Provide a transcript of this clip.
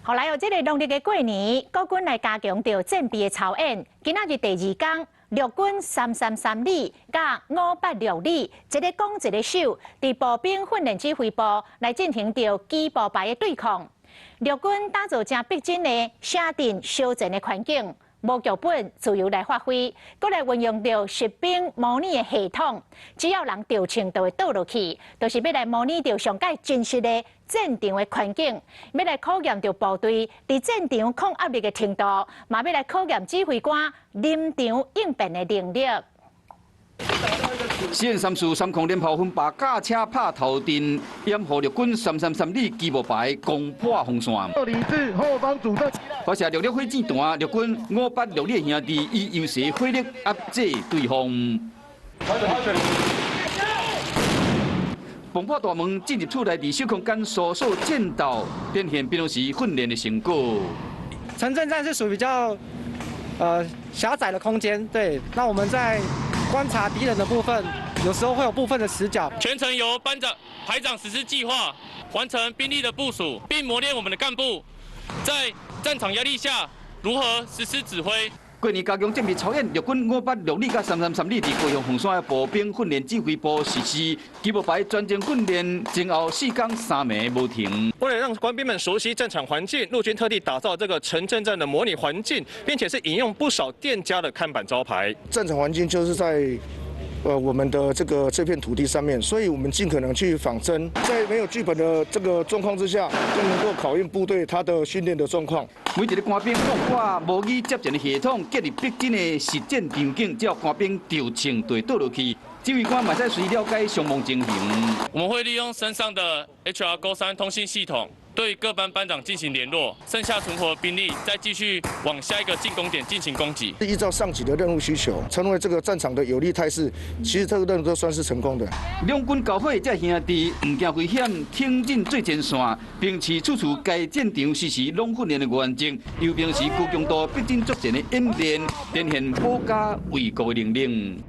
后来有这个农历的过年，国军来加强着战备的操演。今仔日第2天，陆军333旅甲586旅一个攻一个守，伫步兵训练指挥部来进行着机步排的对抗。陆军打造正逼真的写定烧战的环境。 无剧本自由来发挥，搁来运用着实兵模拟的系统，只要人调情就会倒落去，就是要来模拟着上界真实的战场的环境，要来考验着部队伫战场抗压力的程度，嘛要来考验指挥官临场应变的能力。 实验3处3空连炮分把驾车拍头阵，掩护陆军333旅机步排攻破红线。理智后方主阵。发射陆火箭弹，陆军586旅兄弟以优势火力压制对方。崩破大门进入厝内，伫小空间所受见到，展现平常时训练的成果。城镇战是属于比较狭窄的空间，对。那我们在 观察敌人的部分，有时候会有部分的死角。全程由排长实施计划，完成兵力的部署，并磨练我们的干部在战场压力下如何实施指挥。过年加强战备操演，陆军586旅甲333旅伫高雄红山的步兵训练指挥部实施机步排专精训练，前后4天3暝无停。为了让官兵们熟悉战场环境，陆军特地打造这个城镇战的模拟环境，并且是引用不少店家的看板招牌。战场环境就是在我们的这片土地上面，所以我们尽可能去仿真，在没有剧本的这个状况之下，就能够考验部队他的训练的状况。 每一个官兵通过模拟接战的系统，建立逼真的实战场景，只要官兵调情就会倒落去。指挥官嘛在随了解伤亡情形。我们会利用身上的 HR Go3通信系统，对各班班长进行联络，剩下存活的兵力再继续往下一个进攻点进行攻击。依照上级的任务需求，成为这个战场的有利态势，其实这个任务都算是成功的。两军交火，这兄弟唔惊危险，挺进最前线，并且处处该战场时时拢训练的原则，又平时高强度逼真作战的演练，展现保家卫国的能力。